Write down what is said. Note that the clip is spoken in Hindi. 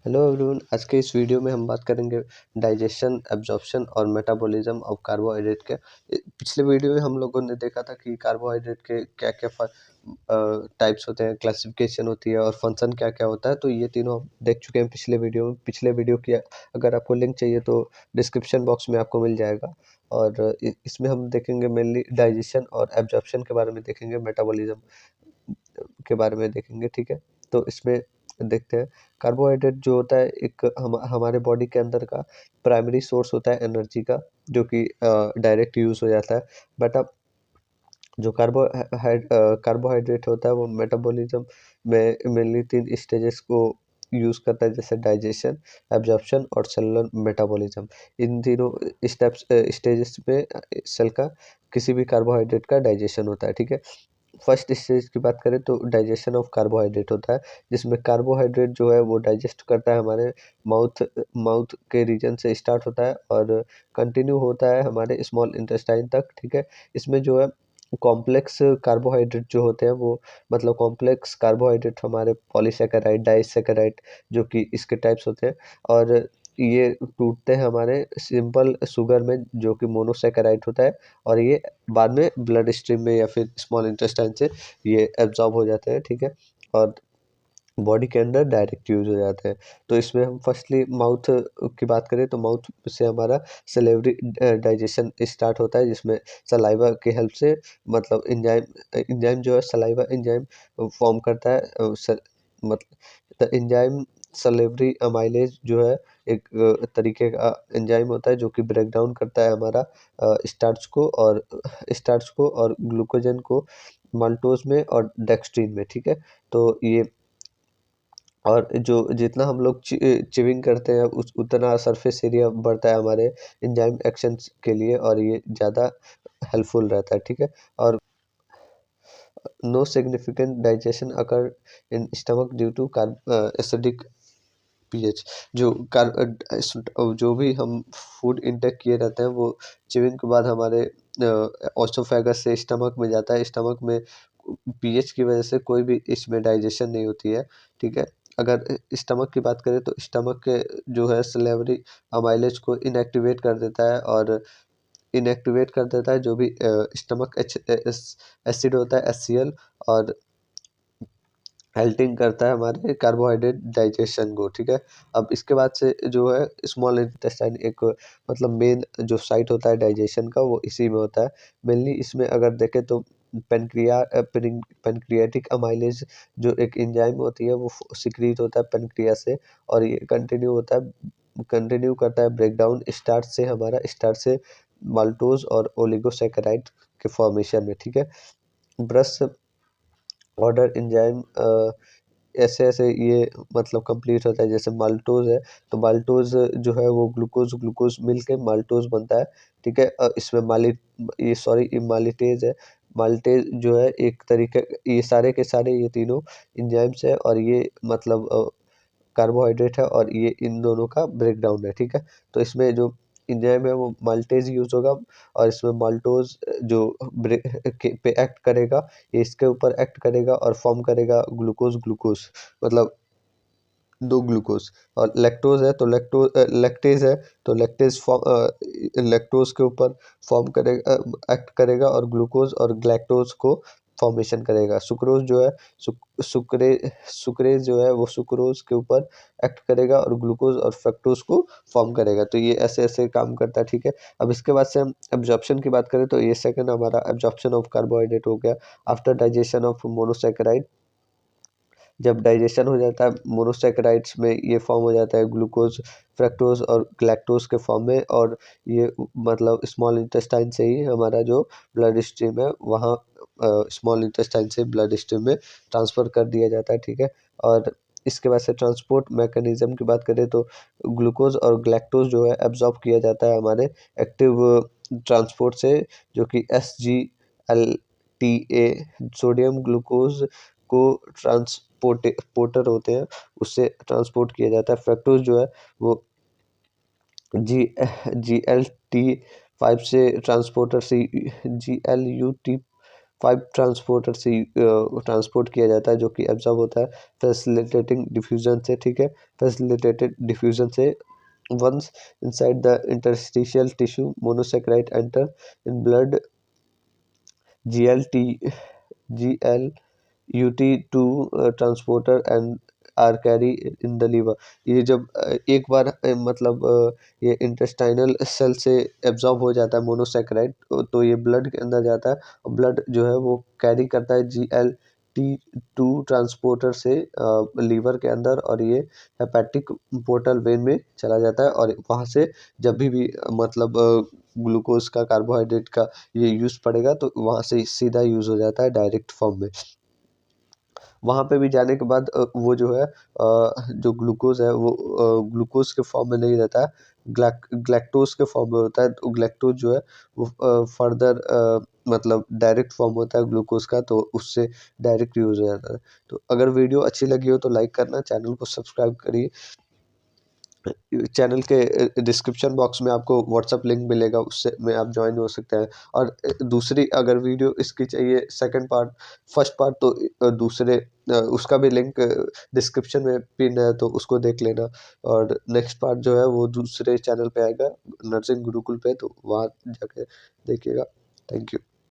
Hello everyone. आज के इस वीडियो में हम बात करेंगे डाइजेशन, एब्जॉर्प्शन और मेटाबॉलिज्म ऑफ कार्बोहाइड्रेट के। पिछले वीडियो में हम लोगों ने देखा था कि कार्बोहाइड्रेट के क्या क्या टाइप्स होते हैं, क्लासिफिकेशन होती है और फंक्शन क्या क्या होता है। तो ये तीनों हम देख चुके हैं पिछले वीडियो में। पिछले वीडियो की अगर आपको लिंक चाहिए तो डिस्क्रिप्शन बॉक्स में आपको मिल जाएगा। और इसमें हम देखेंगे मेनली डाइजेशन और एब्जॉर्प्शन के बारे में देखेंगे, मेटाबॉलिज्म के बारे में देखेंगे। ठीक है, तो इसमें देखते हैं। कार्बोहाइड्रेट जो होता है एक हमारे बॉडी के अंदर का प्राइमरी सोर्स होता है एनर्जी का, जो कि डायरेक्ट यूज हो जाता है। बट अब जो कार्बोहाइड्रेट होता है वो मेटाबॉलिज्म में मेनली 3 स्टेजेस को यूज करता है, जैसे डाइजेशन, एब्जॉर्प्शन और सेलुलर मेटाबॉलिज्म। इन तीनों स्टेजेस में सेल का किसी भी कार्बोहाइड्रेट का डाइजेशन होता है। ठीक है, फर्स्ट स्टेज की बात करें तो डाइजेशन ऑफ कार्बोहाइड्रेट होता है, जिसमें कार्बोहाइड्रेट जो है वो डाइजेस्ट करता है हमारे माउथ माउथ के रीजन से स्टार्ट होता है और कंटिन्यू होता है हमारे स्मॉल इंटेस्टाइन तक। ठीक है, इसमें जो है कॉम्प्लेक्स कार्बोहाइड्रेट जो होते हैं वो, मतलब कॉम्प्लेक्स कार्बोहाइड्रेट हमारे पॉलीसैकेराइड, डाइसैकेराइड जो कि इसके टाइप्स होते हैं, और ये टूटते हैं हमारे सिंपल शुगर में जो कि मोनोसैकेराइड होता है, और ये बाद में ब्लड स्ट्रीम में या फिर स्मॉल इंटेस्टाइन से ये एब्जॉर्ब हो जाते हैं। ठीक है, और बॉडी के अंदर डायरेक्ट यूज हो जाते हैं। तो इसमें हम फर्स्टली माउथ की बात करें तो माउथ से हमारा सलेवरी डाइजेशन स्टार्ट होता है, जिसमें सलाइवा की हेल्प से, मतलब इंजाइम जो है सलाइवा इंजाइम फॉर्म करता है। मतलब द इंजाइम सलेवरी अमाइलेज जो है एक तरीके का एंजाइम होता है जो कि ब्रेक डाउन करता है हमारा स्टार्च को और ग्लूकोजन को माल्टोज में और डेक्सट्रीन में। ठीक है, तो ये, और जो जितना हम लोग चिविंग करते हैं उस उतना सरफेस एरिया बढ़ता है हमारे एंजाइम एक्शन के लिए, और ये ज़्यादा हेल्पफुल रहता है। ठीक है, और no significant digestion occur in stomach due to acidic pH. जो भी हम फूड इंटेक किए रहते हैं वो चिविंग के बाद हमारे ऑस्टोफेगस से स्टमक में जाता है। स्टमक में पीएच की वजह से कोई भी इसमें डाइजेशन नहीं होती है। ठीक है, अगर स्टमक की बात करें तो स्टमक के जो है सलेवरी अमाइलेज को इनएक्टिवेट कर देता है, और इनएक्टिवेट कर देता है जो भी स्टमक एसिड होता है HCl, और हेल्टिंग करता है हमारे कार्बोहाइड्रेट डाइजेशन को। ठीक है, अब इसके बाद से जो है स्मॉल इंटेस्टाइन एक, मतलब मेन जो साइट होता है डाइजेशन का वो इसी में होता है। मेनली इसमें अगर देखें तो पेनक्रियाटिक अमाइलेज जो एक एंजाइम होती है वो सिक्रीट होता है पेनक्रिया से, और ये कंटिन्यू करता है ब्रेकडाउन स्टार्च से माल्टोज और ओलिगोसैकेराइड के फॉर्मेशन में। ठीक है, ब्रश ऑर्डर एंजाइम ऐसे ऐसे ये मतलब कंप्लीट होता है। जैसे माल्टोज है तो माल्टोज जो है वो ग्लूकोज मिल के माल्टोज बनता है। ठीक है, इसमें मालिटेज है। माल्टेज जो है एक तरीके, ये सारे के सारे ये तीनों एंजाइम्स है, और ये मतलब कार्बोहाइड्रेट है, और ये इन दोनों का ब्रेकडाउन है। ठीक है, तो इसमें जो एंजाइम है वो माल्टेज यूज होगा, और इसमें माल्टोज जो पे एक्ट करेगा, ये इसके ऊपर एक्ट करेगा और फॉर्म करेगा ग्लूकोज, मतलब दो ग्लूकोज। और लैक्टोज है तो लैक्टेज है तो लैक्टोज के ऊपर फॉर्म करेगा, एक्ट करेगा, और ग्लूकोज और ग्लैक्टोज को फॉर्मेशन करेगा। सुक्रोज जो है सुक्रेज जो है वो सुक्रोज के ऊपर एक्ट करेगा और ग्लूकोज और फ्रक्टोज को फॉर्म करेगा। तो ये ऐसे ऐसे काम करता है। ठीक है, अब इसके बाद से हम एब्जॉर्प्शन की बात करें तो ये सेकंड हमारा एब्जॉर्प्शन ऑफ कार्बोहाइड्रेट हो गया आफ्टर डाइजेशन ऑफ मोनोसैकेराइड। जब डाइजेशन हो जाता है मोनोसैकेराइड्स में, ये फॉर्म हो जाता है ग्लूकोज, फ्रक्टोज और ग्लैक्टोज के फॉर्म में, और ये मतलब स्मॉल इंटेस्टाइन से ही हमारा जो ब्लड स्ट्रीम है वहाँ स्मॉल इंटेस्टाइन से ब्लड स्ट्रीम में ट्रांसफ़र कर दिया जाता है। ठीक है, और इसके बाद से ट्रांसपोर्ट मैकेनिज्म की बात करें तो ग्लूकोज और ग्लैक्टोज जो है एब्जॉर्ब किया जाता है हमारे एक्टिव ट्रांसपोर्ट से, जो कि SGLTA सोडियम ग्लूकोज को ट्रांसपोर्टर होते हैं, उससे ट्रांसपोर्ट किया जाता है। फ्रक्टोज जो है वो जी GLT5 से GLUT 5 ट्रांसपोर्टर से ट्रांसपोर्ट किया जाता है, जो कि एब्जॉर्ब होता है फैसिलिटेटिंग डिफ्यूजन से, ठीक है, फैसिलिटेटेड डिफ्यूजन से। Once inside the interstitial tissue monosaccharide enter in blood, GLT GLUT2 transporter and are carry in the liver. ये जब एक बार मतलब ये इंटेस्टाइनल सेल से एब्जॉर्ब हो जाता है मोनोसेक्राइड, तो ये ब्लड के अंदर जाता है और ब्लड जो है वो कैरी करता है GLT2 ट्रांसपोर्टर से लीवर के अंदर, और ये हेपेटिक पोर्टल वेन में चला जाता है, और वहाँ से जब भी मतलब ग्लूकोज का, कार्बोहाइड्रेट का ये यूज़ पड़ेगा तो वहाँ से सीधा यूज़ हो जाता है डायरेक्ट फॉर्म में। वहाँ पे भी जाने के बाद वो जो है जो ग्लूकोज है वो ग्लूकोज के फॉर्म में नहीं रहता है, ग्लैक्टोज के फॉर्म में होता है। तो ग्लैक्टोज जो है वो फर्दर मतलब डायरेक्ट फॉर्म होता है ग्लूकोज का, तो उससे डायरेक्ट यूज़ हो जाता है। तो अगर वीडियो अच्छी लगी हो तो लाइक करना, चैनल को सब्सक्राइब करिए। चैनल के डिस्क्रिप्शन बॉक्स में आपको व्हाट्सअप लिंक मिलेगा, उससे में आप ज्वाइन हो सकते हैं। और दूसरी अगर वीडियो इसकी चाहिए सेकंड पार्ट, फर्स्ट पार्ट, तो दूसरे उसका भी लिंक डिस्क्रिप्शन में पिन है, तो उसको देख लेना। और नेक्स्ट पार्ट जो है वो दूसरे चैनल पे आएगा, नर्सिंग गुरुकुल पे, तो वहाँ जाके देखिएगा। Thank you.